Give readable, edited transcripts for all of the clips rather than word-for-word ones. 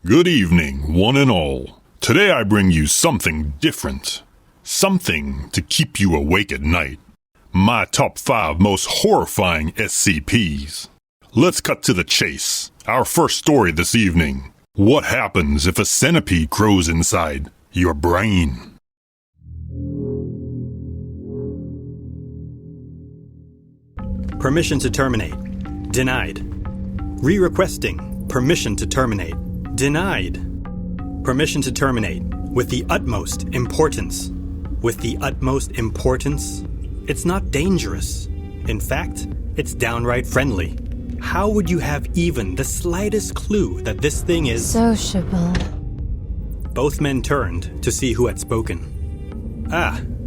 Good evening, one and all. Today I bring you something different. Something to keep you awake at night. My top 5 most horrifying SCP'S. Let's cut to the chase. Our first story this evening. What happens if a centipede grows inside your brain? Permission to terminate. Denied. Re-requesting. Permission to terminate. Denied. Permission to terminate. With the utmost importance. With the utmost importance? It's not dangerous. In fact, it's downright friendly. How would you have even the slightest clue that this thing is sociable? Both men turned to see who had spoken.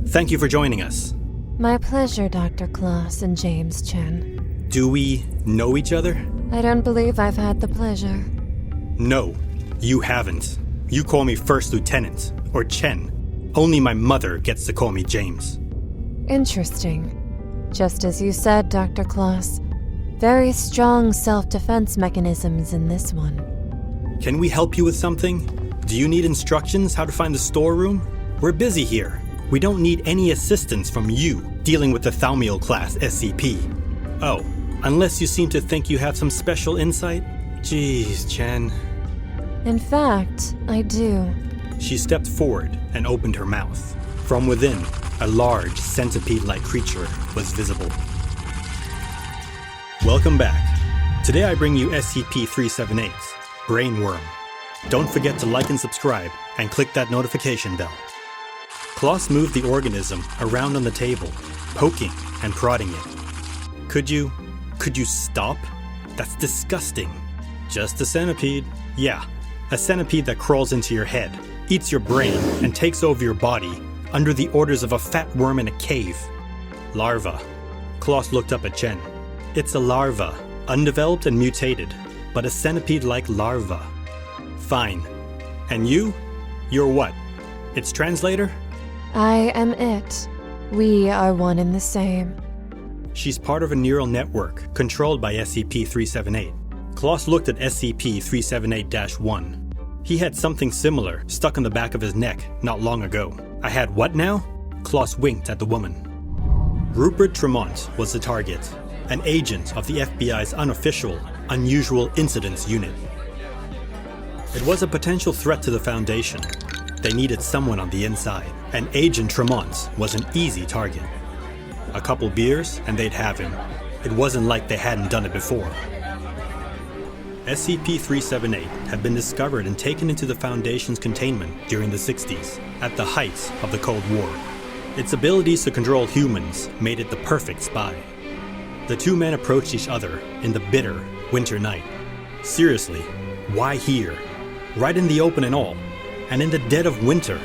Thank you for joining us. My pleasure, Dr. Kloss and James Chen. Do we know each other? I don't believe I've had the pleasure. No, you haven't. You call me First Lieutenant, or Chen. Only my mother gets to call me James. Interesting. Just as you said, Dr. Kloss. Very strong self-defense mechanisms in this one. Can we help you with something? Do you need instructions how to find the storeroom? We're busy here. We don't need any assistance from you dealing with the Thaumiel class SCP. Oh, unless you seem to think you have some special insight? Jeez, Chen. In fact, I do. She stepped forward and opened her mouth. From within, a large centipede-like creature was visible. Welcome back. Today I bring you SCP-378's Brainworm. Don't forget to like and subscribe, and click that notification bell. Kloss moved the organism around on the table, poking and prodding it. Could you stop? That's disgusting. Just a centipede. Yeah, a centipede that crawls into your head, eats your brain, and takes over your body under the orders of a fat worm in a cave. Larva. Kloss looked up at Chen. It's a larva, undeveloped and mutated, but a centipede-like larva. Fine. And you? You're what? Its translator? I am it. We are one and the same. She's part of a neural network controlled by SCP-378. Kloss looked at SCP-378-1. He had something similar stuck on the back of his neck not long ago. I had what now? Kloss winked at the woman. Rupert Tremont was the target, an agent of the FBI's unofficial Unusual Incidents Unit. It was a potential threat to the Foundation. They needed someone on the inside, and Agent Tremont was an easy target. A couple beers and they'd have him. It wasn't like they hadn't done it before. SCP-378 had been discovered and taken into the Foundation's containment during the 60s, at the height of the Cold War. Its abilities to control humans made it the perfect spy. The two men approached each other in the bitter winter night. Seriously, why here? Right in the open and all, and in the dead of winter.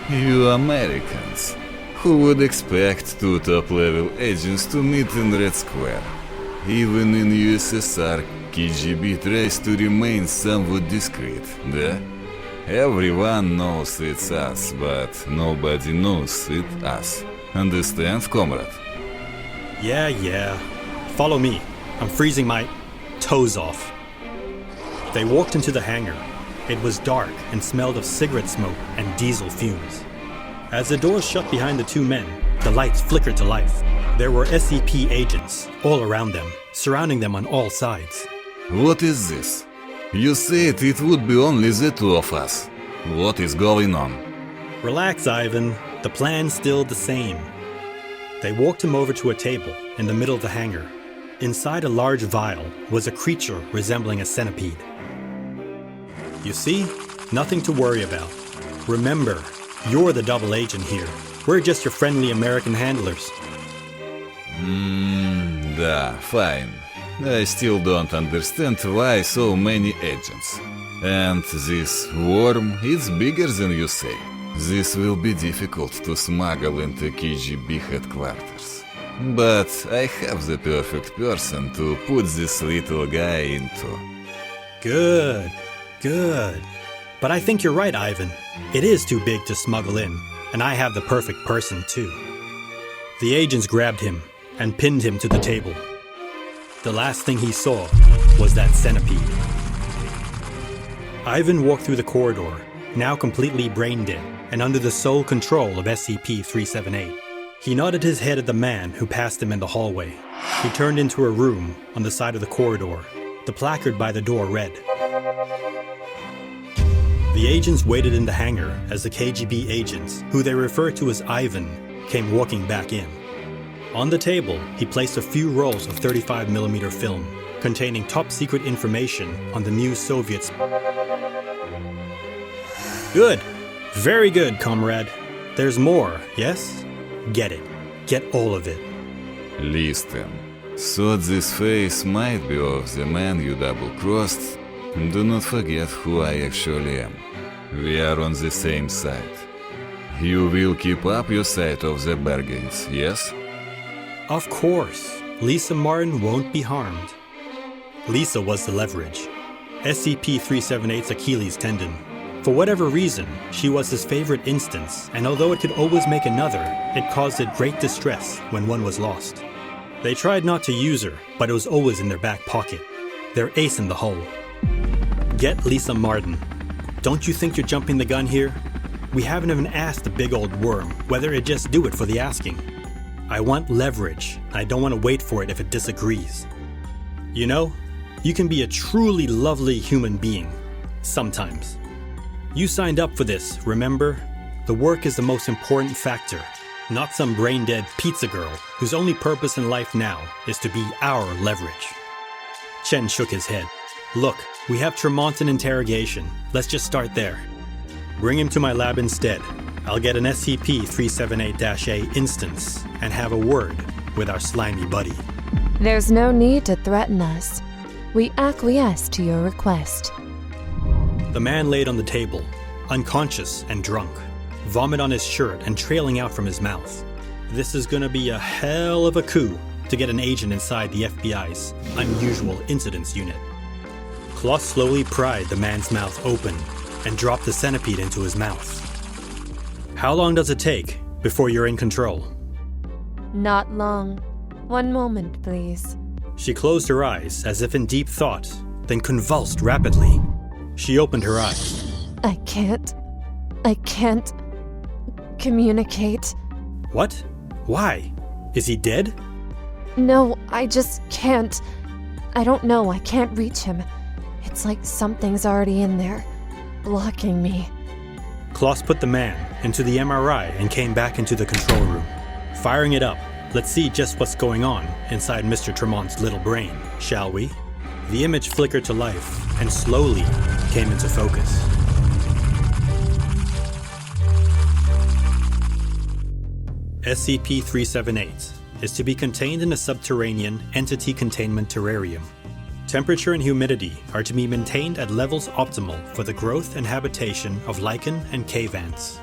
You Americans. Who would expect two top-level agents to meet in Red Square? Even in USSR, KGB tries to remain somewhat discreet, да? Everyone knows it's us, but nobody knows it's us. Understand, comrade? Yeah. Follow me. I'm freezing my toes off. They walked into the hangar. It was dark and smelled of cigarette smoke and diesel fumes. As the doors shut behind the two men, the lights flickered to life. There were SCP agents all around them, surrounding them on all sides. What is this? You said it would be only the two of us. What is going on? Relax, Ivan. The plan's still the same. They walked him over to a table in the middle of the hangar. Inside a large vial was a creature resembling a centipede. You see? Nothing to worry about. Remember, you're the double agent here. We're just your friendly American handlers. Da, fine. I still don't understand why so many agents. And this worm is bigger than you say. This will be difficult to smuggle into KGB headquarters. But I have the perfect person to put this little guy into. Good. But I think you're right, Ivan. It is too big to smuggle in, and I have the perfect person too. The agents grabbed him and pinned him to the table. The last thing he saw was that centipede. Ivan walked through the corridor, now completely brain dead and under the sole control of SCP-378. He nodded his head at the man who passed him in the hallway. He turned into a room on the side of the corridor. The placard by the door read. The agents waited in the hangar as the KGB agents, who they referred to as Ivan, came walking back in. On the table, he placed a few rolls of 35mm film containing top-secret information on the new Soviets. Good. Very good, comrade. There's more, yes? Get it. Get all of it. Listen. So this face might be of the man you double-crossed. Do not forget who I actually am. We are on the same side. You will keep up your side of the bargains, yes? Of course. Lisa Martin won't be harmed. Lisa was the leverage. SCP-378's Achilles tendon. For whatever reason, she was his favorite instance, and although it could always make another, it caused it great distress when one was lost. They tried not to use her, but it was always in their back pocket. Their ace in the hole. Get Lisa Martin. Don't you think you're jumping the gun here? We haven't even asked the big old worm whether it'd just do it for the asking. I want leverage. I don't want to wait for it if it disagrees. You know, you can be a truly lovely human being. Sometimes. You signed up for this, remember? The work is the most important factor, not some brain-dead pizza girl whose only purpose in life now is to be our leverage. Chen shook his head. Look, we have Tremont in interrogation. Let's just start there. Bring him to my lab instead. I'll get an SCP-378-A instance and have a word with our slimy buddy. There's no need to threaten us. We acquiesce to your request. The man laid on the table, unconscious and drunk, vomit on his shirt and trailing out from his mouth. This is gonna be a hell of a coup to get an agent inside the FBI's Unusual Incidents Unit. Klaus slowly pried the man's mouth open and dropped the centipede into his mouth. How long does it take before you're in control? Not long. One moment, please. She closed her eyes as if in deep thought, then convulsed rapidly. She opened her eyes. I can't communicate. What? Why? Is he dead? No, I just can't. I don't know, I can't reach him. It's like something's already in there, blocking me. Klaus put the man into the MRI and came back into the control room. Firing it up, let's see just what's going on inside Mr. Tremont's little brain, shall we? The image flickered to life and slowly came into focus. SCP-378 is to be contained in a subterranean entity containment terrarium. Temperature and humidity are to be maintained at levels optimal for the growth and habitation of lichen and cave ants.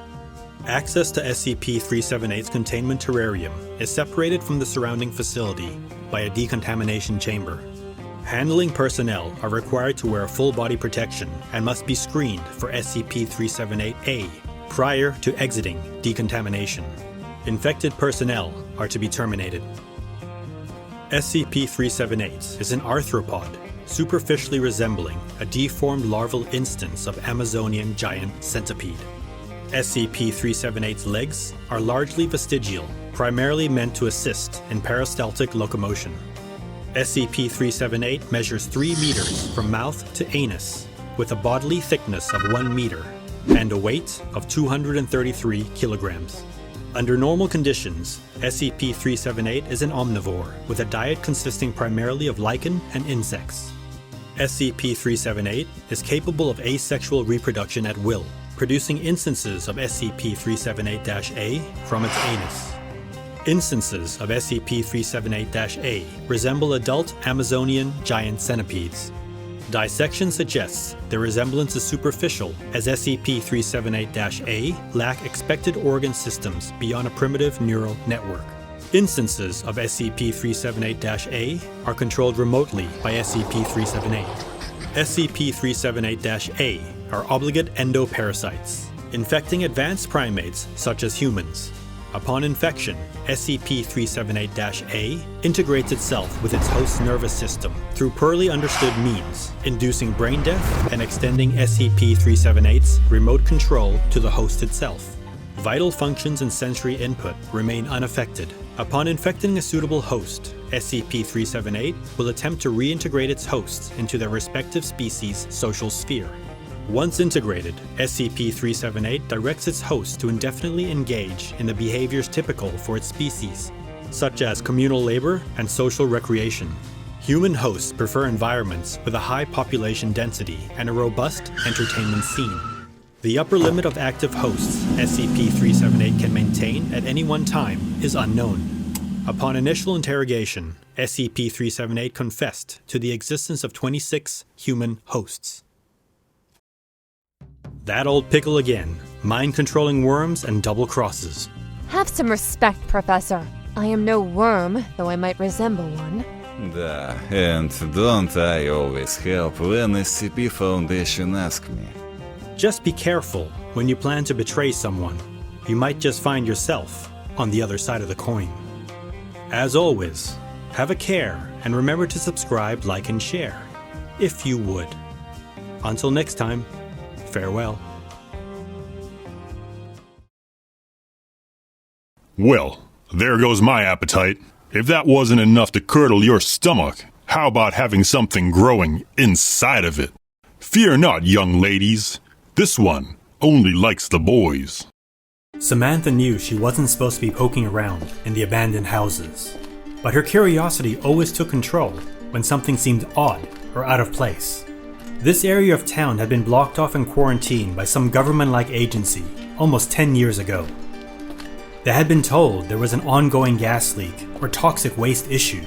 Access to SCP-378's containment terrarium is separated from the surrounding facility by a decontamination chamber. Handling personnel are required to wear full body protection and must be screened for SCP-378-A prior to exiting decontamination. Infected personnel are to be terminated. SCP-378 is an arthropod, superficially resembling a deformed larval instance of Amazonian giant centipede. SCP-378's legs are largely vestigial, primarily meant to assist in peristaltic locomotion. SCP-378 measures 3 meters from mouth to anus, with a bodily thickness of 1 meter and a weight of 233 kilograms. Under normal conditions, SCP-378 is an omnivore with a diet consisting primarily of lichen and insects. SCP-378 is capable of asexual reproduction at will, producing instances of SCP-378-A from its anus. Instances of SCP-378-A resemble adult Amazonian giant centipedes. Dissection suggests their resemblance is superficial, as SCP-378-A lack expected organ systems beyond a primitive neural network. Instances of SCP-378-A are controlled remotely by SCP-378. SCP-378-A are obligate endoparasites, infecting advanced primates such as humans. Upon infection, SCP-378-A integrates itself with its host's nervous system through poorly understood means, inducing brain death and extending SCP-378's remote control to the host itself. Vital functions and sensory input remain unaffected. Upon infecting a suitable host, SCP-378 will attempt to reintegrate its hosts into their respective species' social sphere. Once integrated, SCP-378 directs its host to indefinitely engage in the behaviors typical for its species, such as communal labor and social recreation. Human hosts prefer environments with a high population density and a robust entertainment scene. The upper limit of active hosts SCP-378 can maintain at any one time is unknown. Upon initial interrogation, SCP-378 confessed to the existence of 26 human hosts. That old pickle again, mind-controlling worms and double crosses. Have some respect, Professor. I am no worm, though I might resemble one. Da, and don't I always help when SCP Foundation asks me? Just be careful when you plan to betray someone. You might just find yourself on the other side of the coin. As always, have a care and remember to subscribe, like, and share, if you would. Until next time, farewell. Well, there goes my appetite. If that wasn't enough to curdle your stomach, how about having something growing inside of it? Fear not, young ladies. This one only likes the boys. Samantha knew she wasn't supposed to be poking around in the abandoned houses, but her curiosity always took control when something seemed odd or out of place. This area of town had been blocked off and quarantined by some government-like agency almost 10 years ago. They had been told there was an ongoing gas leak or toxic waste issue.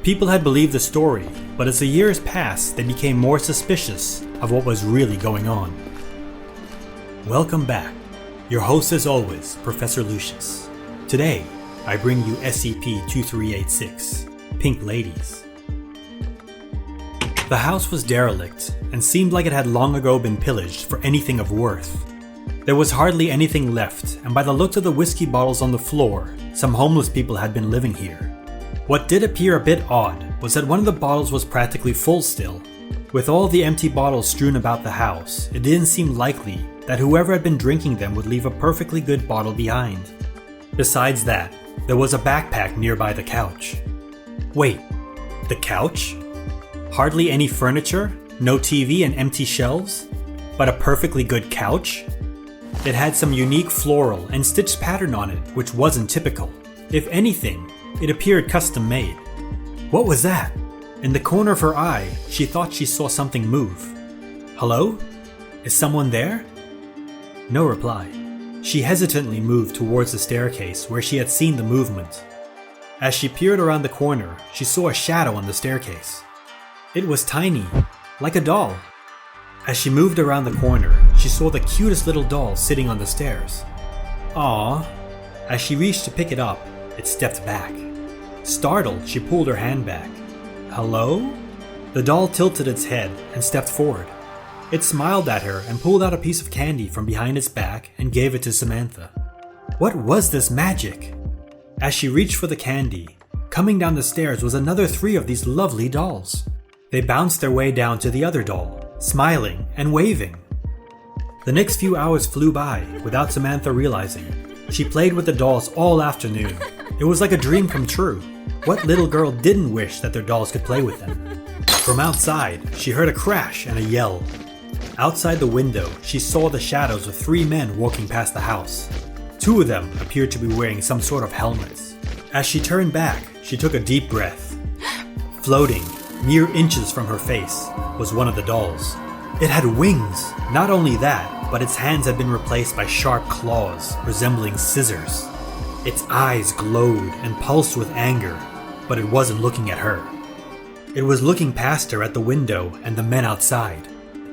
People had believed the story, but as the years passed, they became more suspicious of what was really going on. Welcome back. Your host as always, Professor Lucius. Today, I bring you SCP-2386, Pink Ladies. The house was derelict and seemed like it had long ago been pillaged for anything of worth. There was hardly anything left, and by the looks of the whiskey bottles on the floor, some homeless people had been living here. What did appear a bit odd was that one of the bottles was practically full still. With all the empty bottles strewn about the house, it didn't seem likely that whoever had been drinking them would leave a perfectly good bottle behind. Besides that, there was a backpack nearby the couch. Wait, the couch? Hardly any furniture, no TV and empty shelves, but a perfectly good couch? It had some unique floral and stitched pattern on it, which wasn't typical. If anything, it appeared custom made. What was that? In the corner of her eye, she thought she saw something move. Hello? Is someone there? No reply. She hesitantly moved towards the staircase where she had seen the movement. As she peered around the corner, she saw a shadow on the staircase. It was tiny, like a doll. As she moved around the corner, she saw the cutest little doll sitting on the stairs. Aww. As she reached to pick it up, it stepped back. Startled, she pulled her hand back. Hello? The doll tilted its head and stepped forward. It smiled at her and pulled out a piece of candy from behind its back and gave it to Samantha. What was this magic? As she reached for the candy, coming down the stairs was another 3 of these lovely dolls. They bounced their way down to the other doll, smiling and waving. The next few hours flew by without Samantha realizing. She played with the dolls all afternoon. It was like a dream come true. What little girl didn't wish that their dolls could play with them? From outside, she heard a crash and a yell. Outside the window, she saw the shadows of 3 men walking past the house. 2 of them appeared to be wearing some sort of helmets. As she turned back, she took a deep breath. Floating, mere inches from her face, was one of the dolls. It had wings. Not only that, but its hands had been replaced by sharp claws, resembling scissors. Its eyes glowed and pulsed with anger, but it wasn't looking at her. It was looking past her at the window and the men outside.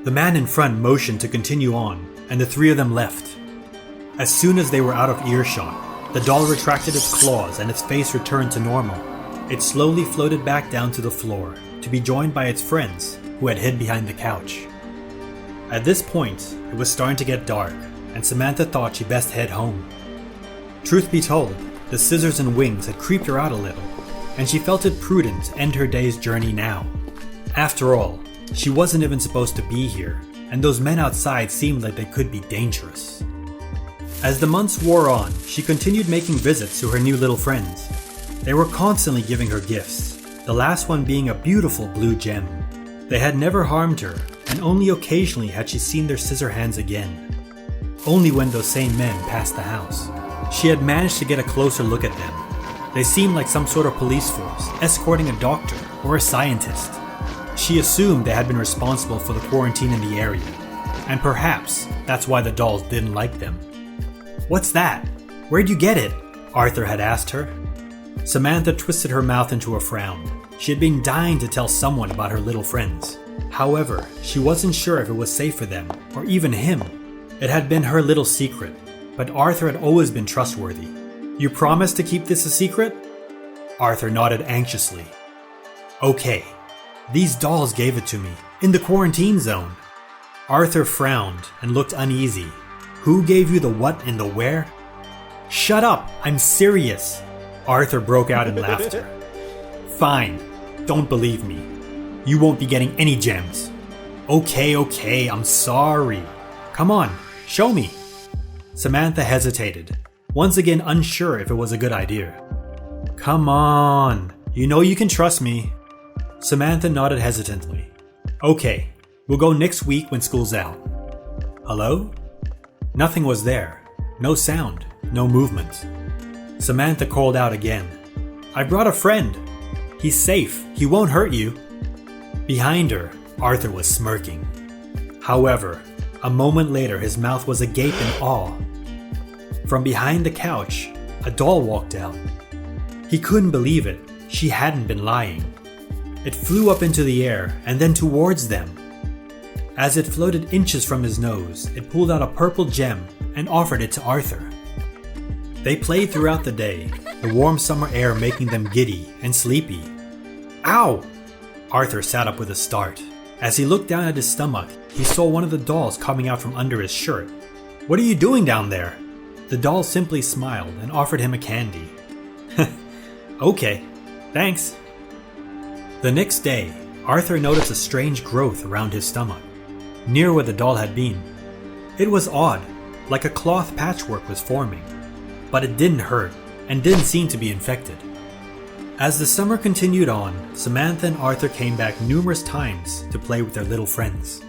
The man in front motioned to continue on, and the 3 of them left. As soon as they were out of earshot, the doll retracted its claws and its face returned to normal. It slowly floated back down to the floor, to be joined by its friends, who had hid behind the couch. At this point, it was starting to get dark, and Samantha thought she'd best head home. Truth be told, the scissors and wings had creeped her out a little, and she felt it prudent to end her day's journey now. After all, she wasn't even supposed to be here, and those men outside seemed like they could be dangerous. As the months wore on, she continued making visits to her new little friends. They were constantly giving her gifts, the last one being a beautiful blue gem. They had never harmed her, and only occasionally had she seen their scissor hands again. Only when those same men passed the house. She had managed to get a closer look at them. They seemed like some sort of police force, escorting a doctor or a scientist. She assumed they had been responsible for the quarantine in the area, and perhaps that's why the dolls didn't like them. "What's that? Where'd you get it?" Arthur had asked her. Samantha twisted her mouth into a frown. She had been dying to tell someone about her little friends. However, she wasn't sure if it was safe for them, or even him. It had been her little secret, but Arthur had always been trustworthy. "You promise to keep this a secret?" Arthur nodded anxiously. "Okay. These dolls gave it to me, in the quarantine zone." Arthur frowned and looked uneasy. "Who gave you the what and the where?" "Shut up, I'm serious." Arthur broke out in laughter. "Fine, don't believe me. You won't be getting any gems." Okay, I'm sorry. Come on, show me." Samantha hesitated, once again unsure if it was a good idea. "Come on, you know you can trust me." Samantha nodded hesitantly. "Okay, we'll go next week when school's out." "Hello?" Nothing was there. No sound, no movement. Samantha called out again. "I brought a friend. He's safe. He won't hurt you." Behind her, Arthur was smirking. However, a moment later his mouth was agape in awe. From behind the couch, a doll walked out. He couldn't believe it. She hadn't been lying. It flew up into the air and then towards them. As it floated inches from his nose, it pulled out a purple gem and offered it to Arthur. They played throughout the day, the warm summer air making them giddy and sleepy. "Ow!" Arthur sat up with a start. As he looked down at his stomach, he saw one of the dolls coming out from under his shirt. "What are you doing down there?" The doll simply smiled and offered him a candy. "Okay, thanks." The next day, Arthur noticed a strange growth around his stomach, near where the doll had been. It was odd, like a cloth patchwork was forming, but it didn't hurt and didn't seem to be infected. As the summer continued on, Samantha and Arthur came back numerous times to play with their little friends.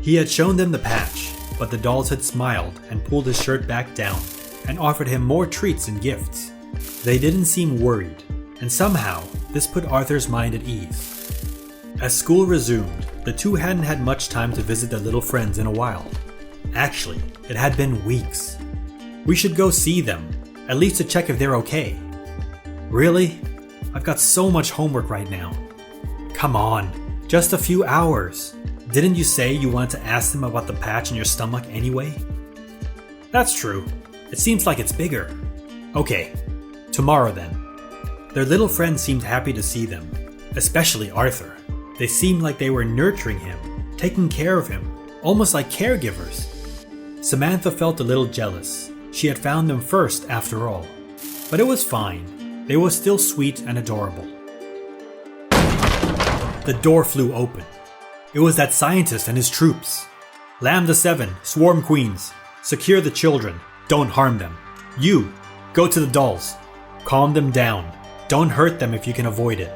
He had shown them the patch, but the dolls had smiled and pulled his shirt back down and offered him more treats and gifts. They didn't seem worried, and somehow this put Arthur's mind at ease. As school resumed, the two hadn't had much time to visit their little friends in a while. Actually, it had been weeks. "We should go see them, at least to check if they're okay." "Really? I've got so much homework right now." "Come on, just a few hours. Didn't you say you wanted to ask them about the patch in your stomach anyway?" "That's true. It seems like it's bigger." "Okay, tomorrow then." Their little friend seemed happy to see them, especially Arthur. They seemed like they were nurturing him, taking care of him, almost like caregivers. Samantha felt a little jealous. She had found them first after all. But it was fine. They were still sweet and adorable. The door flew open. It was that scientist and his troops. "Lambda 7, Swarm Queens. Secure the children. Don't harm them. You, go to the dolls. Calm them down. Don't hurt them if you can avoid it."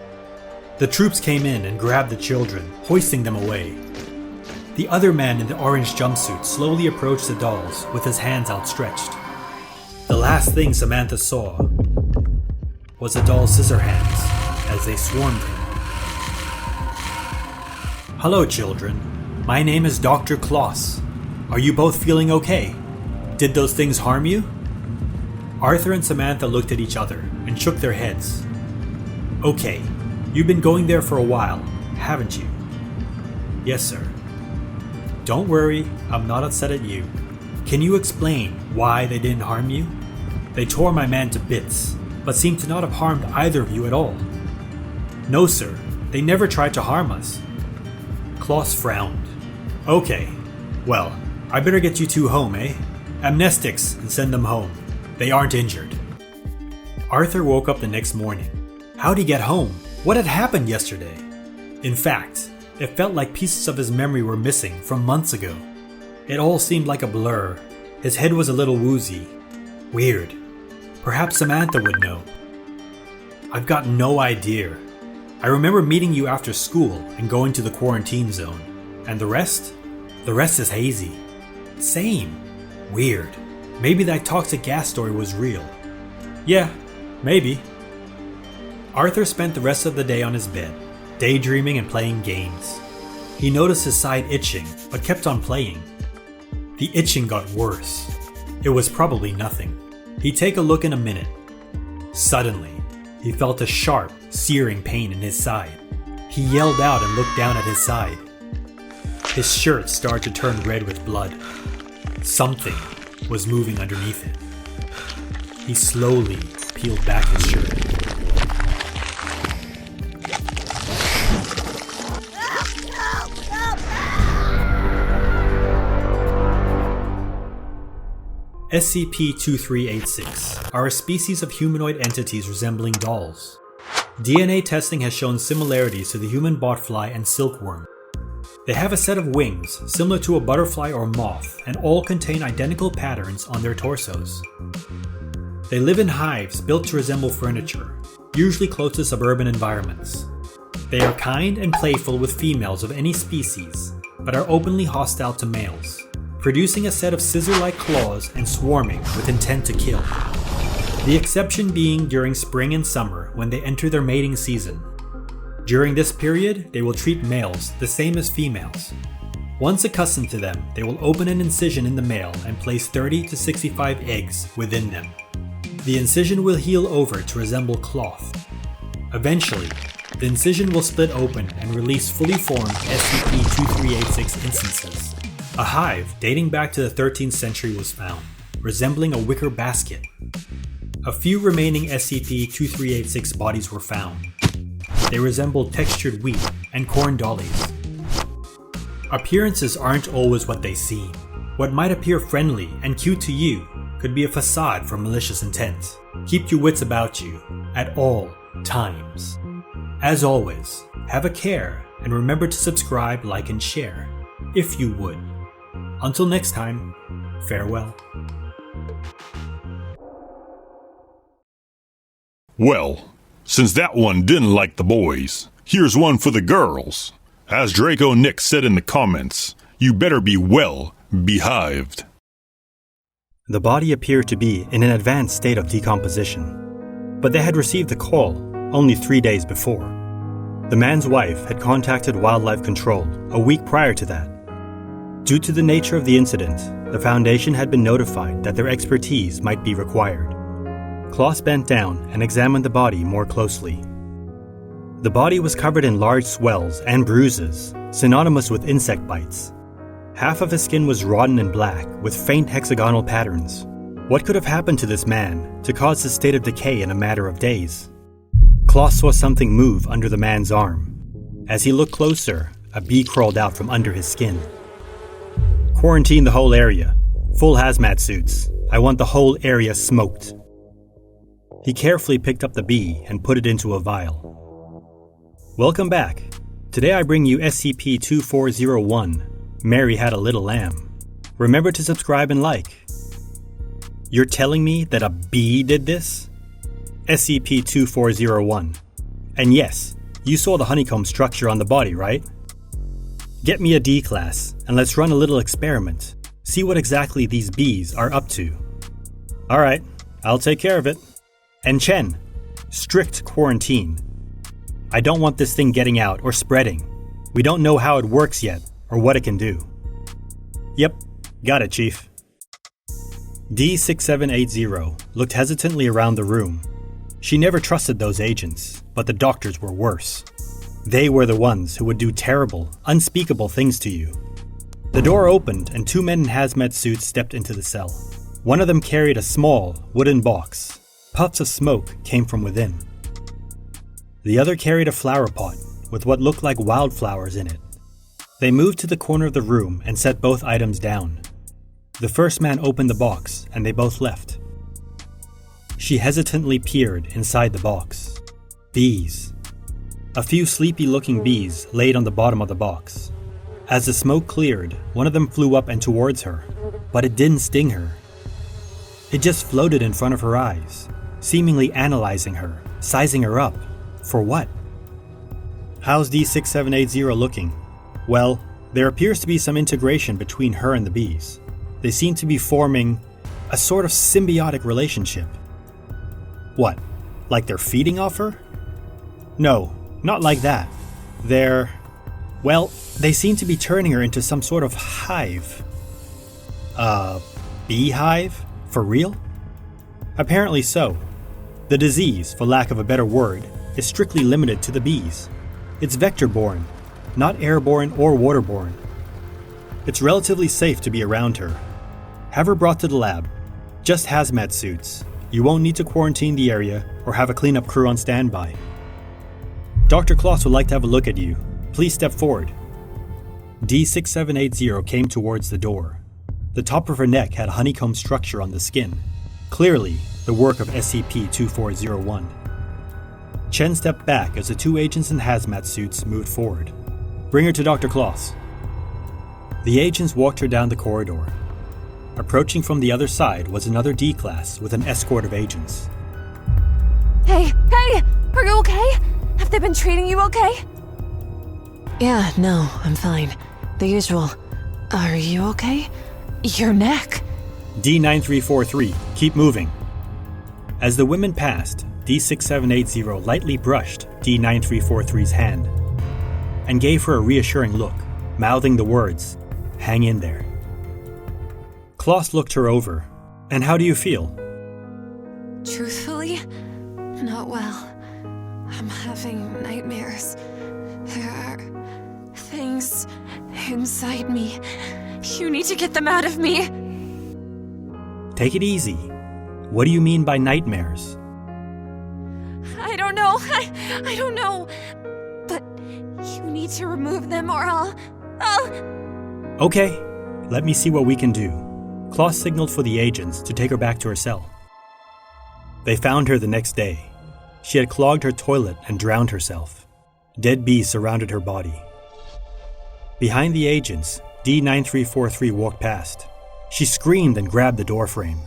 The troops came in and grabbed the children, hoisting them away. The other man in the orange jumpsuit slowly approached the dolls with his hands outstretched. The last thing Samantha saw was the doll's scissor hands as they swarmed him. "Hello, children. My name is Dr. Kloss. Are you both feeling okay? Did those things harm you?" Arthur and Samantha looked at each other and shook their heads. "Okay, you've been going there for a while, haven't you?" "Yes, sir." "Don't worry, I'm not upset at you. Can you explain why they didn't harm you? They tore my man to bits, but seem to not have harmed either of you at all." "No, sir, they never tried to harm us." Kloss frowned. "Okay, well, I better get you two home, eh? Amnestics and send them home. They aren't injured. Arthur woke up the next morning. How'd he get home? What had happened yesterday? In fact, it felt like pieces of his memory were missing from months ago. It all seemed like a blur. His head was a little woozy. Weird. Perhaps Samantha would know. I've got no idea. I remember meeting you after school and going to the quarantine zone. And the rest? The rest is hazy. Same. Weird. Maybe that toxic gas story was real. Yeah, maybe. Arthur spent the rest of the day on his bed, daydreaming and playing games. He noticed his side itching, but kept on playing. The itching got worse. It was probably nothing. He'd take a look in a minute. Suddenly, he felt a sharp, searing pain in his side. He yelled out and looked down at his side. His shirt started to turn red with blood. Something was moving underneath it. He slowly peeled back his shirt. SCP-2386 are a species of humanoid entities resembling dolls. DNA testing has shown similarities to the human botfly and silkworm. They have a set of wings similar to a butterfly or moth and all contain identical patterns on their torsos. They live in hives built to resemble furniture, usually close to suburban environments. They are kind and playful with females of any species, but are openly hostile to males, producing a set of scissor-like claws and swarming with intent to kill. The exception being during spring and summer when they enter their mating season. During this period, they will treat males the same as females. Once accustomed to them, they will open an incision in the male and place 30 to 65 eggs within them. The incision will heal over to resemble cloth. Eventually, the incision will split open and release fully formed SCP-2386 instances. A hive dating back to the 13th century was found, resembling a wicker basket. A few remaining SCP-2386 bodies were found. They resembled textured wheat and corn dollies. Appearances aren't always what they seem. What might appear friendly and cute to you could be a facade for malicious intent. Keep your wits about you at all times. As always, have a care and remember to subscribe, like, and share, if you would. Until next time, farewell. Well, since that one didn't like the boys, here's one for the girls. As Draco Nick said in the comments, you better be well behaved. The body appeared to be in an advanced state of decomposition, but they had received a call only 3 days before. The man's wife had contacted Wildlife Control a week prior to that. Due to the nature of the incident, the Foundation had been notified that their expertise might be required. Klaus bent down and examined the body more closely. The body was covered in large swells and bruises, synonymous with insect bites. Half of his skin was rotten and black, with faint hexagonal patterns. What could have happened to this man to cause this state of decay in a matter of days? Klaus saw something move under the man's arm. As he looked closer, a bee crawled out from under his skin. Quarantine the whole area. Full hazmat suits. I want the whole area smoked. He carefully picked up the bee and put it into a vial. Welcome back. Today I bring you SCP-2401. Mary Had a Little Lamb. Remember to subscribe and like. You're telling me that a bee did this? SCP-2401. And yes, you saw the honeycomb structure on the body, right? Get me a D-class, and let's run a little experiment. See what exactly these bees are up to. Alright, I'll take care of it. And Chen, strict quarantine. I don't want this thing getting out or spreading. We don't know how it works yet, or what it can do. Yep, got it, Chief. D6780 looked hesitantly around the room. She never trusted those agents, but the doctors were worse. They were the ones who would do terrible, unspeakable things to you. The door opened and 2 men in hazmat suits stepped into the cell. One of them carried a small, wooden box. Puffs of smoke came from within. The other carried a flower pot with what looked like wildflowers in it. They moved to the corner of the room and set both items down. The first man opened the box and they both left. She hesitantly peered inside the box. Bees. A few sleepy-looking bees laid on the bottom of the box. As the smoke cleared, one of them flew up and towards her, but it didn't sting her. It just floated in front of her eyes, seemingly analyzing her, sizing her up. For what? How's D6780 looking? Well, there appears to be some integration between her and the bees. They seem to be forming a sort of symbiotic relationship. What? Like they're feeding off her? No, not like that. They seem to be turning her into some sort of hive. Beehive? For real? Apparently so. The disease, for lack of a better word, is strictly limited to the bees. It's vector-borne, not airborne or waterborne. It's relatively safe to be around her. Have her brought to the lab. Just hazmat suits. You won't need to quarantine the area or have a cleanup crew on standby. Dr. Kloss would like to have a look at you. Please step forward. D6780 came towards the door. The top of her neck had a honeycomb structure on the skin. Clearly, the work of SCP-2401. Chen stepped back as the two agents in hazmat suits moved forward. Bring her to Dr. Kloss. The agents walked her down the corridor. Approaching from the other side was another D-class with an escort of agents. Hey! Are you okay? Have they been treating you okay? Yeah, no, I'm fine. The usual. Are you okay? Your neck. D9343, keep moving. As the women passed, D6780 lightly brushed D9343's hand and gave her a reassuring look, mouthing the words, "Hang in there." Kloss looked her over. And how do you feel? Truthfully, not well. I'm having nightmares. There are things inside me. You need to get them out of me. Take it easy. What do you mean by nightmares? I don't know. I don't know. But you need to remove them or I'll... Okay, let me see what we can do. Kloss signaled for the agents to take her back to her cell. They found her the next day. She had clogged her toilet and drowned herself. Dead bees surrounded her body. Behind the agents, D9343 walked past. She screamed and grabbed the doorframe.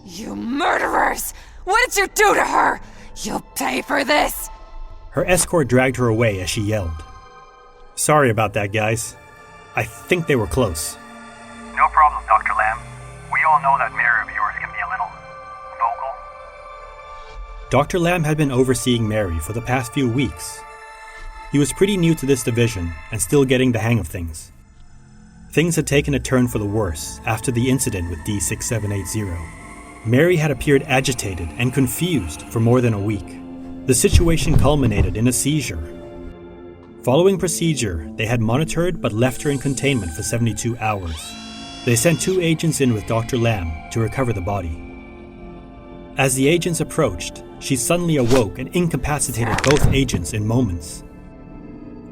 You murderers! What did you do to her? You'll pay for this! Her escort dragged her away as she yelled. Sorry about that, guys. I think they were close. No problem, Dr. Lamb. We all know that mirror of yours can be a little vocal. Dr. Lamb had been overseeing Mary for the past few weeks. He was pretty new to this division and still getting the hang of things. Things had taken a turn for the worse after the incident with D6780. Mary had appeared agitated and confused for more than a week. The situation culminated in a seizure. Following procedure, they had monitored but left her in containment for 72 hours. They sent 2 agents in with Dr. Lamb to recover the body. As the agents approached, she suddenly awoke and incapacitated both agents in moments.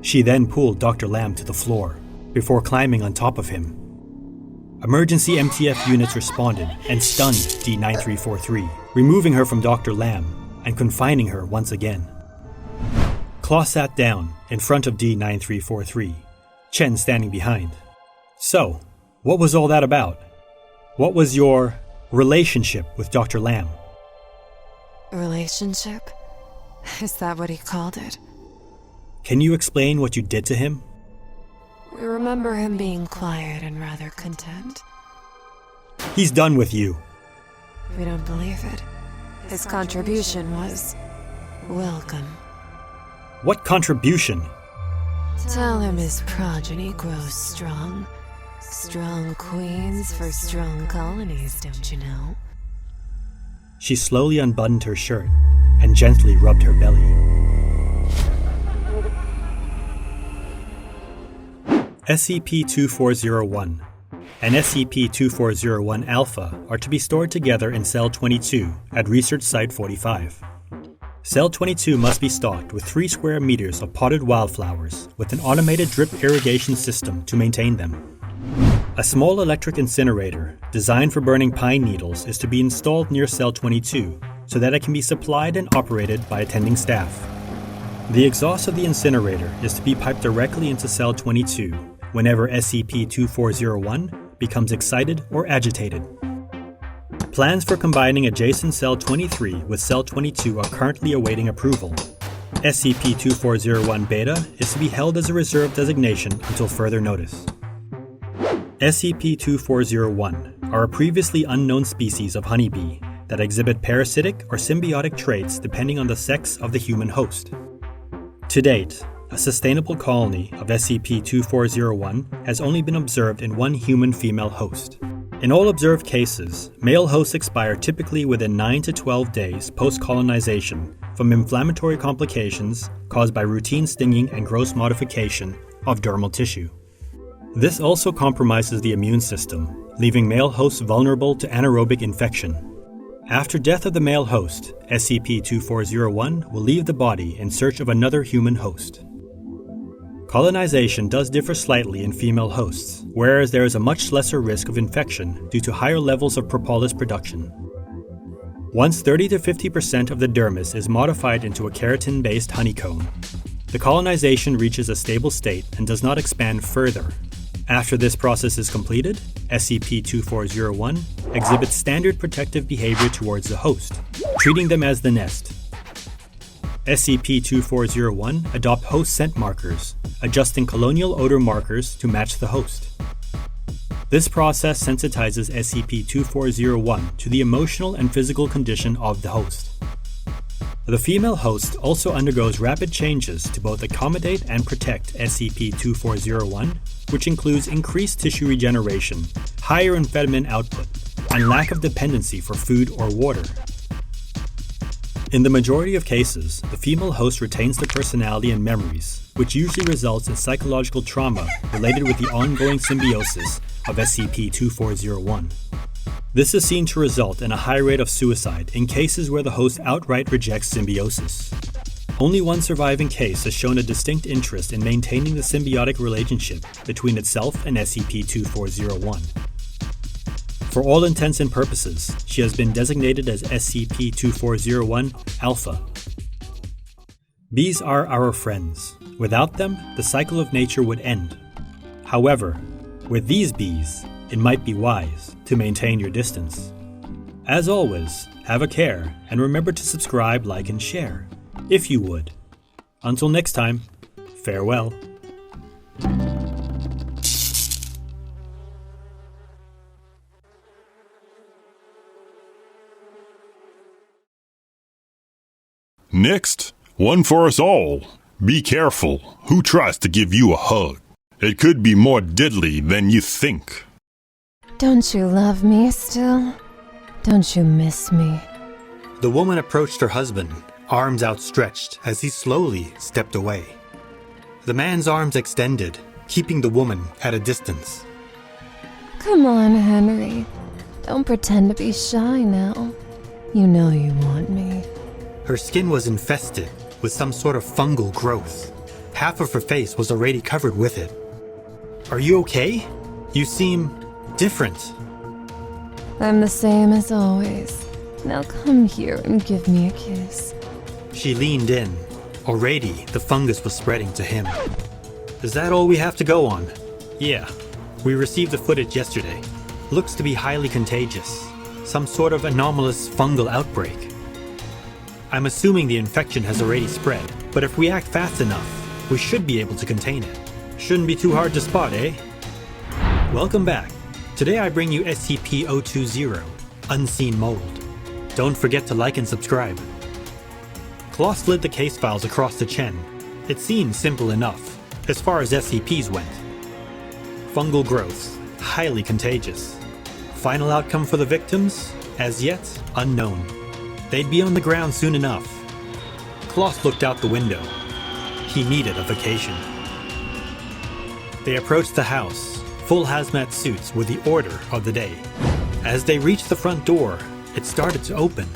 She then pulled Dr. Lamb to the floor before climbing on top of him. Emergency MTF units responded and stunned D9343, removing her from Dr. Lamb and confining her once again. Kloss sat down in front of D9343, Chen standing behind. So, what was all that about? What was your relationship with Dr. Lamb? Relationship? Is that what he called it? Can you explain what you did to him? We remember him being quiet and rather content. He's done with you. We don't believe it. His contribution was welcome. What contribution? Tell him his progeny grows strong. Strong queens for strong colonies, don't you know? She slowly unbuttoned her shirt and gently rubbed her belly. SCP-2401 and SCP-2401 Alpha are to be stored together in Cell 22 at Research Site 45. Cell 22 must be stocked with 3 square meters of potted wildflowers with an automated drip irrigation system to maintain them. A small electric incinerator designed for burning pine needles is to be installed near Cell 22 so that it can be supplied and operated by attending staff. The exhaust of the incinerator is to be piped directly into cell 22 whenever SCP-2401 becomes excited or agitated. Plans for combining adjacent cell 23 with cell 22 are currently awaiting approval. SCP-2401 Beta is to be held as a reserve designation until further notice. SCP-2401 are a previously unknown species of honeybee that exhibit parasitic or symbiotic traits depending on the sex of the human host. To date, a sustainable colony of SCP-2401 has only been observed in one human female host. In all observed cases, male hosts expire typically within 9 to 12 days post-colonization from inflammatory complications caused by routine stinging and gross modification of dermal tissue. This also compromises the immune system, leaving male hosts vulnerable to anaerobic infection. After death of the male host, SCP-2401 will leave the body in search of another human host. Colonization does differ slightly in female hosts, whereas there is a much lesser risk of infection due to higher levels of propolis production. Once 30 to 50% of the dermis is modified into a keratin-based honeycomb, the colonization reaches a stable state and does not expand further. After this process is completed, SCP-2401 exhibits standard protective behavior towards the host, treating them as the nest. SCP-2401 adopt host scent markers, adjusting colonial odor markers to match the host. This process sensitizes SCP-2401 to the emotional and physical condition of the host. The female host also undergoes rapid changes to both accommodate and protect SCP-2401, which includes increased tissue regeneration, higher amphetamine output, and lack of dependency for food or water. In the majority of cases, the female host retains their personality and memories, which usually results in psychological trauma related with the ongoing symbiosis of SCP-2401. This is seen to result in a high rate of suicide in cases where the host outright rejects symbiosis. Only one surviving case has shown a distinct interest in maintaining the symbiotic relationship between itself and SCP-2401. For all intents and purposes, she has been designated as SCP-2401 Alpha. Bees are our friends. Without them, the cycle of nature would end. However, with these bees, it might be wise to maintain your distance. As always, have a care and remember to subscribe, like, and share, if you would. Until next time, farewell. Next, one for us all. Be careful who tries to give you a hug. It could be more deadly than you think. Don't you love me still? Don't you miss me? The woman approached her husband, arms outstretched as he slowly stepped away. The man's arms extended, keeping the woman at a distance. Come on, Henry. Don't pretend to be shy now. You know you want me. Her skin was infested with some sort of fungal growth. Half of her face was already covered with it. Are you okay? You seem different. I'm the same as always. Now come here and give me a kiss. She leaned in. Already, the fungus was spreading to him. Is that all we have to go on? Yeah. We received the footage yesterday. Looks to be highly contagious. Some sort of anomalous fungal outbreak. I'm assuming the infection has already spread, but if we act fast enough, we should be able to contain it. Shouldn't be too hard to spot, eh? Welcome back. Today I bring you SCP-020, Unseen Mold. Don't forget to like and subscribe. Claw slid the case files across to Chen. It seemed simple enough, as far as SCPs went. Fungal growth, highly contagious. Final outcome for the victims, as yet unknown. They'd be on the ground soon enough. Kloss looked out the window. He needed a vacation. They approached the house. Full hazmat suits were the order of the day. As they reached the front door, it started to open.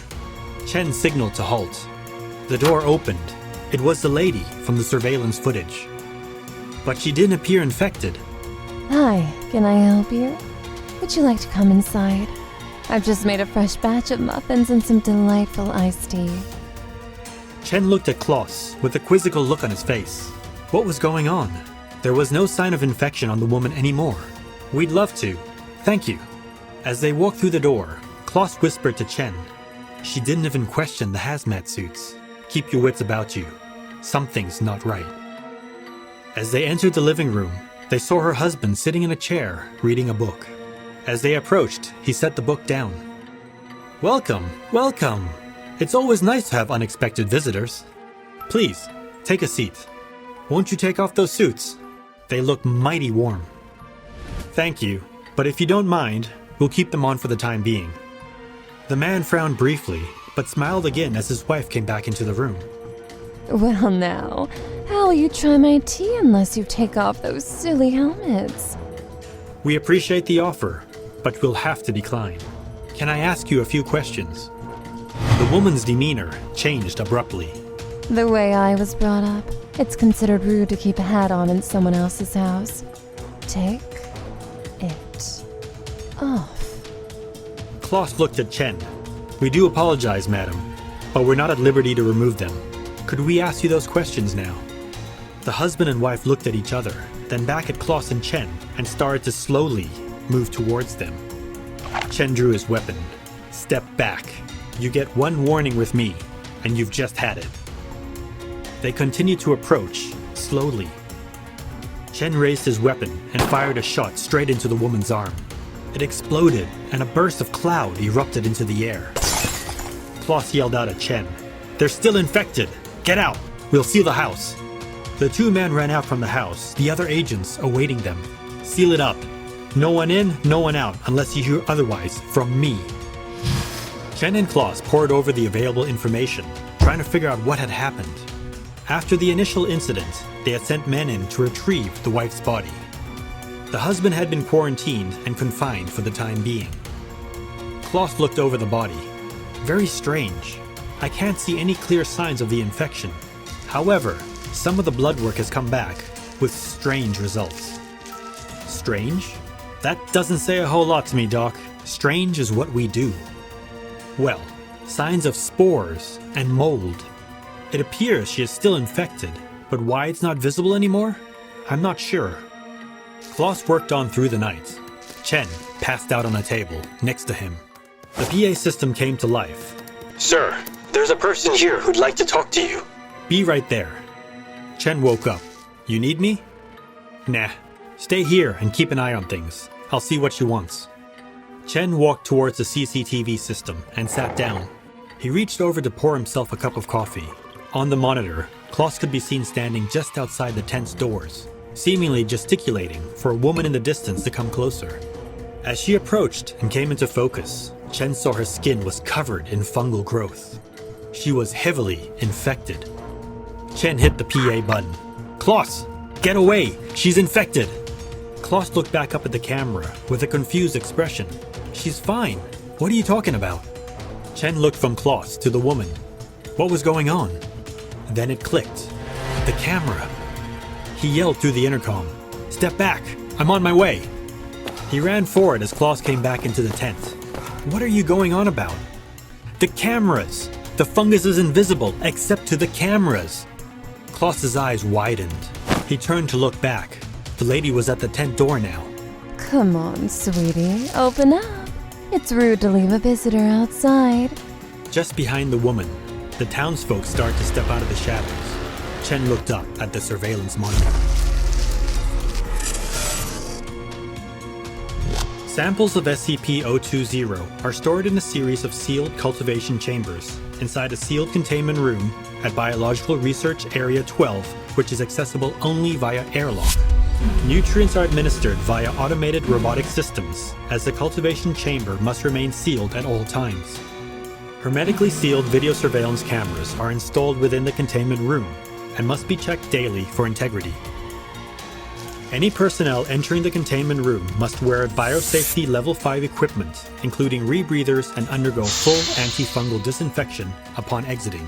Chen signaled to halt. The door opened. It was the lady from the surveillance footage. But she didn't appear infected. Hi, can I help you? Would you like to come inside? I've just made a fresh batch of muffins and some delightful iced tea. Chen looked at Klaus with a quizzical look on his face. What was going on? There was no sign of infection on the woman anymore. We'd love to. Thank you. As they walked through the door, Klaus whispered to Chen. She didn't even question the hazmat suits. Keep your wits about you. Something's not right. As they entered the living room, they saw her husband sitting in a chair, reading a book. As they approached, he set the book down. Welcome, welcome. It's always nice to have unexpected visitors. Please, take a seat. Won't you take off those suits? They look mighty warm. Thank you, but if you don't mind, we'll keep them on for the time being. The man frowned briefly, but smiled again as his wife came back into the room. Well now, how will you try my tea unless you take off those silly helmets? We appreciate the offer, but we'll have to decline. Can I ask you a few questions? The woman's demeanor changed abruptly. The way I was brought up, it's considered rude to keep a hat on in someone else's house. Take it off. Klaus looked at Chen. We do apologize, madam, but we're not at liberty to remove them. Could we ask you those questions now? The husband and wife looked at each other, then back at Klaus and Chen, and started to slowly move towards them. Chen drew his weapon. Step back. You get one warning with me, and you've just had it. They continued to approach, slowly. Chen raised his weapon and fired a shot straight into the woman's arm. It exploded, and a burst of cloud erupted into the air. Klaus yelled out at Chen. They're still infected! Get out! We'll seal the house! The two men ran out from the house, the other agents awaiting them. Seal it up. No one in, no one out, unless you hear otherwise from me. Chen and Klaus pored over the available information, trying to figure out what had happened. After the initial incident, they had sent men in to retrieve the wife's body. The husband had been quarantined and confined for the time being. Klaus looked over the body. Very strange. I can't see any clear signs of the infection. However, some of the blood work has come back with strange results. Strange? That doesn't say a whole lot to me, Doc. Strange is what we do. Well, signs of spores and mold. It appears she is still infected, but why it's not visible anymore? I'm not sure. Klaus worked on through the night. Chen passed out on a table next to him. The PA system came to life. Sir, there's a person here who'd like to talk to you. Be right there. Chen woke up. You need me? Nah. Stay here and keep an eye on things. I'll see what she wants. Chen walked towards the CCTV system and sat down. He reached over to pour himself a cup of coffee. On the monitor, Klaus could be seen standing just outside the tent's doors, seemingly gesticulating for a woman in the distance to come closer. As she approached and came into focus, Chen saw her skin was covered in fungal growth. She was heavily infected. Chen hit the PA button. Klaus, get away! She's infected! Klaus looked back up at the camera with a confused expression. She's fine. What are you talking about? Chen looked from Klaus to the woman. What was going on? Then it clicked. The camera. He yelled through the intercom. Step back! I'm on my way! He ran forward as Klaus came back into the tent. What are you going on about? The cameras! The fungus is invisible except to the cameras! Klaus's eyes widened. He turned to look back. The lady was at the tent door now. Come on, sweetie, open up. It's rude to leave a visitor outside. Just behind the woman, the townsfolk started to step out of the shadows. Chen looked up at the surveillance monitor. Samples of SCP-020 are stored in a series of sealed cultivation chambers inside a sealed containment room at Biological Research Area 12, which is accessible only via airlock. Nutrients are administered via automated robotic systems, as the cultivation chamber must remain sealed at all times. Hermetically sealed video surveillance cameras are installed within the containment room and must be checked daily for integrity. Any personnel entering the containment room must wear biosafety level 5 equipment, including rebreathers, and undergo full antifungal disinfection upon exiting.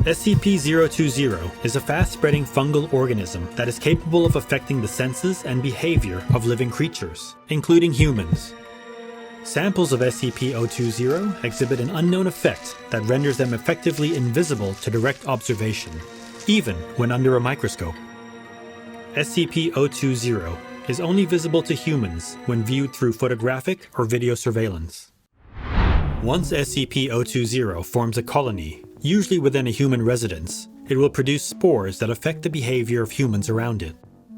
SCP-020 is a fast-spreading fungal organism that is capable of affecting the senses and behavior of living creatures, including humans. Samples of SCP-020 exhibit an unknown effect that renders them effectively invisible to direct observation, even when under a microscope. SCP-020 is only visible to humans when viewed through photographic or video surveillance. Once SCP-020 forms a colony, usually within a human residence, it will produce spores that affect the behavior of humans around it.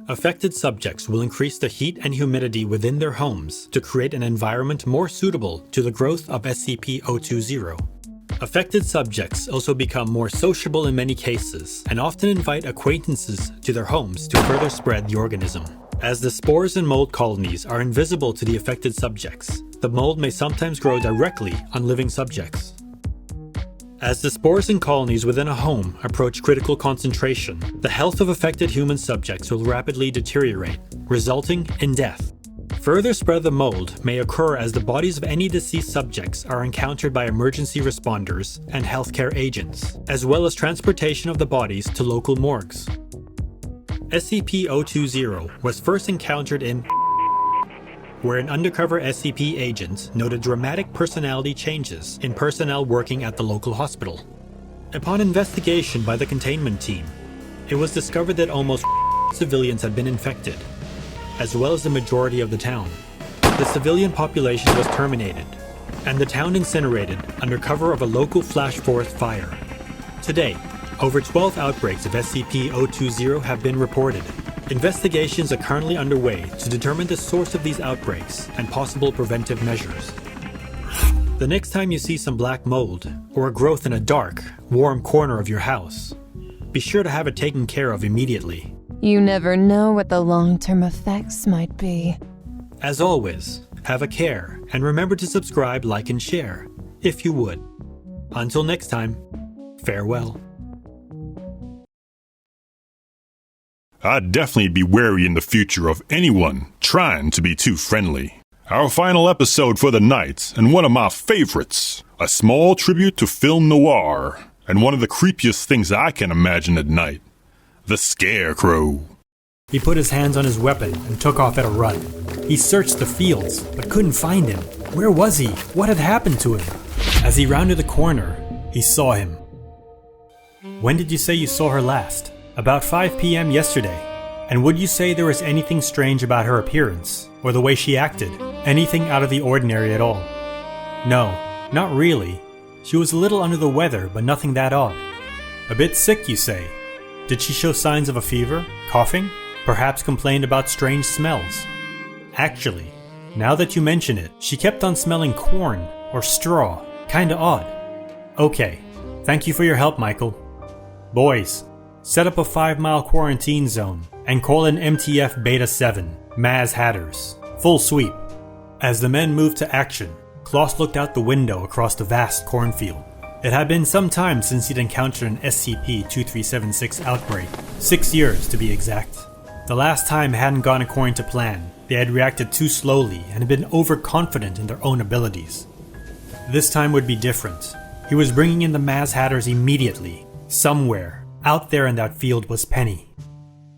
Affected subjects will increase the heat and humidity within their homes to create an environment more suitable to the growth of SCP-020. Affected subjects also become more sociable in many cases and often invite acquaintances to their homes to further spread the organism. As the spores and mold colonies are invisible to the affected subjects, the mold may sometimes grow directly on living subjects. As the spores and colonies within a home approach critical concentration, the health of affected human subjects will rapidly deteriorate, resulting in death. Further spread of the mold may occur as the bodies of any deceased subjects are encountered by emergency responders and healthcare agents, as well as transportation of the bodies to local morgues. SCP-020 was first encountered in where an undercover SCP agent noted dramatic personality changes in personnel working at the local hospital. Upon investigation by the containment team, it was discovered that almost civilians had been infected, as well as the majority of the town. The civilian population was terminated, and the town incinerated under cover of a local flash forest fire. To date, over 12 outbreaks of SCP-020 have been reported. Investigations are currently underway to determine the source of these outbreaks and possible preventive measures. The next time you see some black mold, or a growth in a dark, warm corner of your house, be sure to have it taken care of immediately. You never know what the long-term effects might be. As always, have a care and remember to subscribe, like, and share, if you would. Until next time, farewell. I'd definitely be wary in the future of anyone trying to be too friendly. Our final episode for the night, and one of my favorites, a small tribute to film noir, and one of the creepiest things I can imagine at night, the Scarecrow. He put his hands on his weapon and took off at a run. He searched the fields, but couldn't find him. Where was he? What had happened to him? As he rounded the corner, he saw him. When did you say you saw her last? About 5 p.m. yesterday. And would you say there was anything strange about her appearance, or the way she acted? Anything out of the ordinary at all? No, not really. She was a little under the weather, but nothing that odd. A bit sick, you say? Did she show signs of a fever? Coughing? Perhaps complained about strange smells? Actually, now that you mention it, she kept on smelling corn or straw. Kinda odd. Okay, thank you for your help, Michael. Boys, set up a 5-mile quarantine zone and call in MTF Beta 7, Maz Hatters. Full sweep. As the men moved to action, Klaus looked out the window across the vast cornfield. It had been some time since he'd encountered an SCP-2376 outbreak, 6 years to be exact. The last time hadn't gone according to plan. They had reacted too slowly and had been overconfident in their own abilities. This time would be different. He was bringing in the Maz Hatters immediately. Somewhere, out there in that field was Penny.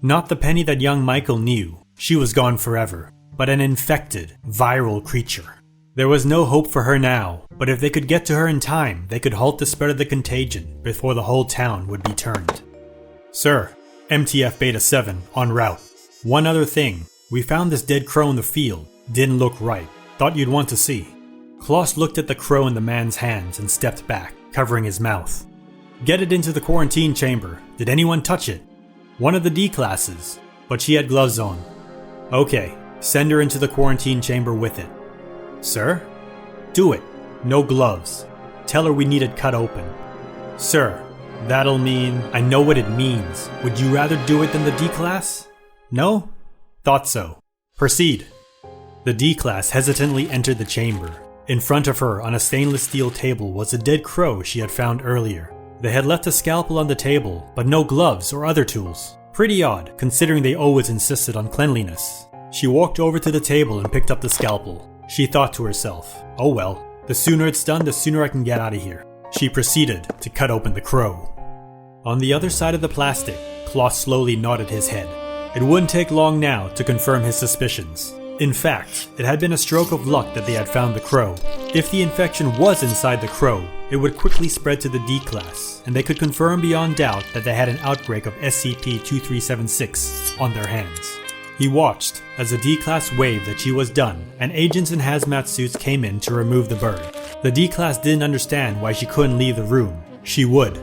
Not the Penny that young Michael knew. She was gone forever. But an infected, viral creature. There was no hope for her now, but if they could get to her in time, they could halt the spread of the contagion before the whole town would be turned. Sir, MTF Beta 7, en route. One other thing, we found this dead crow in the field. Didn't look right. Thought you'd want to see. Klaus looked at the crow in the man's hands and stepped back, covering his mouth. Get it into the quarantine chamber. Did anyone touch it? One of the D classes, but she had gloves on. Okay, send her into the quarantine chamber with it. Sir? Do it. No gloves. Tell her we need it cut open. Sir, that'll mean... I know what it means. Would you rather do it than the D class? No? Thought so. Proceed. The D class hesitantly entered the chamber. In front of her, on a stainless steel table, was a dead crow she had found earlier. They had left a scalpel on the table, but no gloves or other tools. Pretty odd, considering they always insisted on cleanliness. She walked over to the table and picked up the scalpel. She thought to herself, oh well, the sooner it's done, the sooner I can get out of here. She proceeded to cut open the crow. On the other side of the plastic, Klaus slowly nodded his head. It wouldn't take long now to confirm his suspicions. In fact, it had been a stroke of luck that they had found the crow. If the infection was inside the crow, it would quickly spread to the D-Class, and they could confirm beyond doubt that they had an outbreak of SCP-2376 on their hands. He watched as the D-Class waved that she was done, and agents in hazmat suits came in to remove the bird. The D-Class didn't understand why she couldn't leave the room. She would,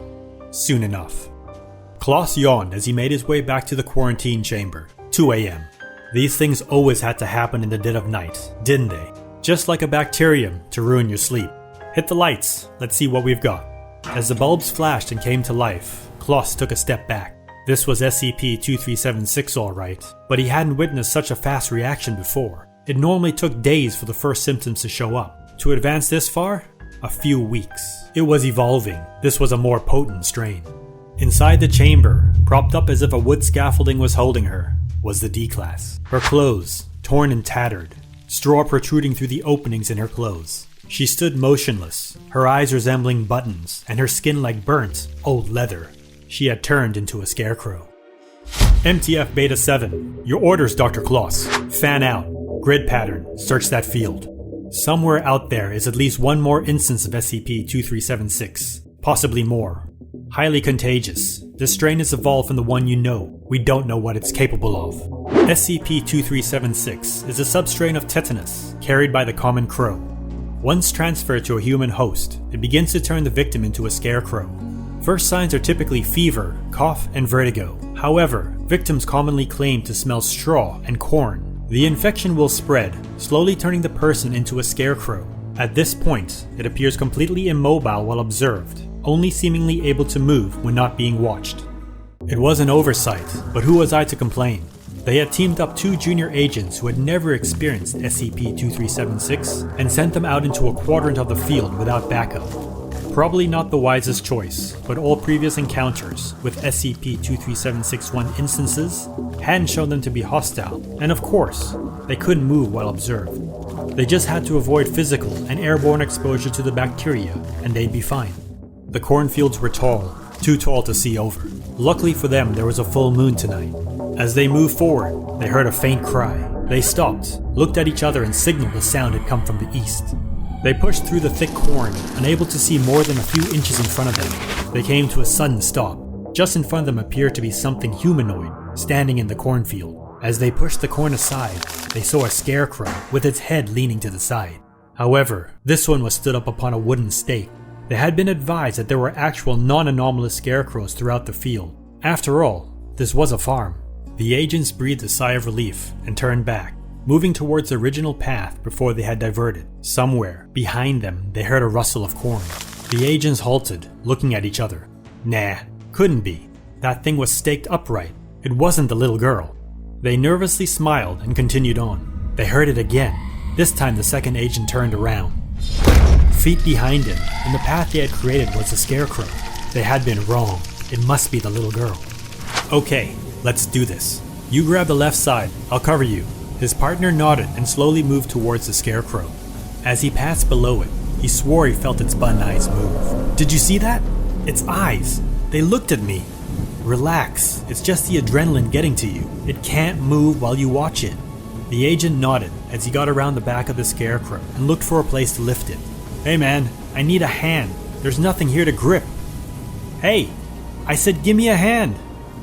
soon enough. Klaus yawned as he made his way back to the quarantine chamber. 2 a.m. These things always had to happen in the dead of night, didn't they? Just like a bacterium to ruin your sleep. Hit the lights, let's see what we've got. As the bulbs flashed and came to life, Klaus took a step back. This was SCP-2376 alright, but he hadn't witnessed such a fast reaction before. It normally took days for the first symptoms to show up. To advance this far? A few weeks. It was evolving. This was a more potent strain. Inside the chamber, propped up as if a wood scaffolding was holding her, was the D-Class. Her clothes, torn and tattered, straw protruding through the openings in her clothes. She stood motionless, her eyes resembling buttons, and her skin like burnt, old leather. She had turned into a scarecrow. MTF Beta 7, your orders, Dr. Klaus. Fan out. Grid pattern, search that field. Somewhere out there is at least one more instance of SCP-2376, possibly more. Highly contagious. This strain is evolved from the one you know. We don't know what it's capable of. SCP-2376 is a substrain of tetanus, carried by the common crow. Once transferred to a human host, it begins to turn the victim into a scarecrow. First signs are typically fever, cough, and vertigo. However, victims commonly claim to smell straw and corn. The infection will spread, slowly turning the person into a scarecrow. At this point, it appears completely immobile while observed, only seemingly able to move when not being watched. It was an oversight, but who was I to complain? They had teamed up 2 junior agents who had never experienced SCP-2376 and sent them out into a quadrant of the field without backup. Probably not the wisest choice, but all previous encounters with SCP-23761 instances hadn't shown them to be hostile, and of course, they couldn't move while observed. They just had to avoid physical and airborne exposure to the bacteria, and they'd be fine. The cornfields were tall, too tall to see over. Luckily for them, there was a full moon tonight. As they moved forward, they heard a faint cry. They stopped, looked at each other, and signaled the sound had come from the east. They pushed through the thick corn, unable to see more than a few inches in front of them. They came to a sudden stop. Just in front of them appeared to be something humanoid, standing in the cornfield. As they pushed the corn aside, they saw a scarecrow with its head leaning to the side. However, this one was stood up upon a wooden stake. They had been advised that there were actual non-anomalous scarecrows throughout the field. After all, this was a farm. The agents breathed a sigh of relief and turned back, moving towards the original path before they had diverted. Somewhere, behind them, they heard a rustle of corn. The agents halted, looking at each other. Nah, couldn't be. That thing was staked upright. It wasn't the little girl. They nervously smiled and continued on. They heard it again. This time the second agent turned around. Feet behind him, and the path they had created was the scarecrow. They had been wrong. It must be the little girl. Okay, let's do this. You grab the left side, I'll cover you. His partner nodded and slowly moved towards the scarecrow. As he passed below it, he swore he felt its bun eyes move. Did you see that? Its eyes. They looked at me. Relax, it's just the adrenaline getting to you. It can't move while you watch it. The agent nodded as he got around the back of the scarecrow and looked for a place to lift it. Hey man, I need a hand. There's nothing here to grip. Hey, I said give me a hand.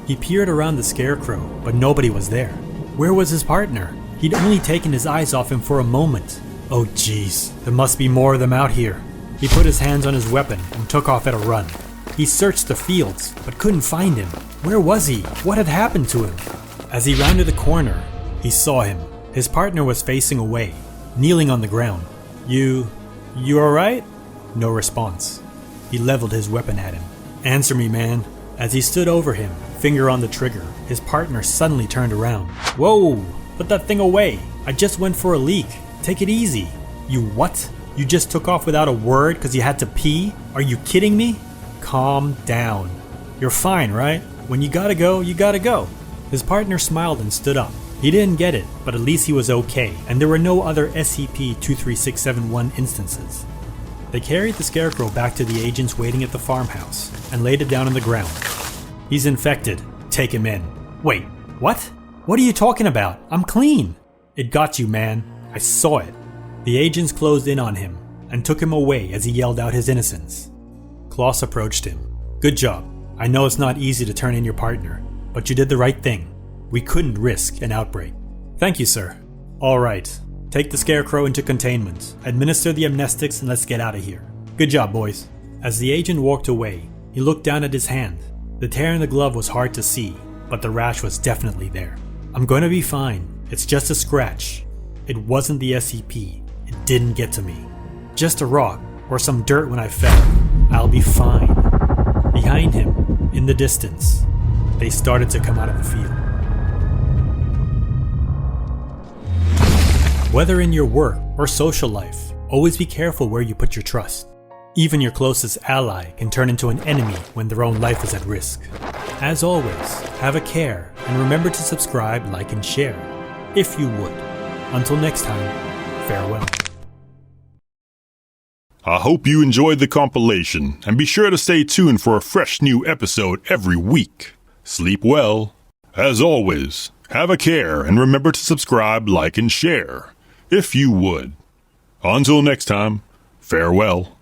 He peered around the scarecrow, but nobody was there. Where was his partner? He'd only taken his eyes off him for a moment. Oh jeez, there must be more of them out here. He put his hands on his weapon and took off at a run. He searched the fields, but couldn't find him. Where was he? What had happened to him? As he rounded the corner, he saw him. His partner was facing away, kneeling on the ground. You alright? No response. He leveled his weapon at him. Answer me, man. As he stood over him, finger on the trigger, his partner suddenly turned around. Whoa! Put that thing away. I just went for a leak. Take it easy. You what? You just took off without a word because you had to pee? Are you kidding me? Calm down. You're fine, right? When you gotta go, you gotta go. His partner smiled and stood up. He didn't get it, but at least he was okay, and there were no other SCP-23671 instances. They carried the scarecrow back to the agents waiting at the farmhouse and laid it down on the ground. He's infected. Take him in. Wait, what? What are you talking about? I'm clean. It got you, man. I saw it. The agents closed in on him and took him away as he yelled out his innocence. Klaus approached him. Good job. I know it's not easy to turn in your partner, but you did the right thing. We couldn't risk an outbreak. Thank you, sir. All right. Take the Scarecrow into containment, administer the amnestics, and let's get out of here. Good job, boys. As the agent walked away, he looked down at his hand. The tear in the glove was hard to see, but the rash was definitely there. I'm going to be fine. It's just a scratch. It wasn't the SCP. It didn't get to me. Just a rock or some dirt when I fell. I'll be fine. Behind him, in the distance, they started to come out of the field. Whether in your work or social life, always be careful where you put your trust. Even your closest ally can turn into an enemy when their own life is at risk. As always, have a care and remember to subscribe, like, and share, if you would. Until next time, farewell. I hope you enjoyed the compilation, and be sure to stay tuned for a fresh new episode every week. Sleep well. As always, have a care and remember to subscribe, like, and share, if you would. Until next time, farewell.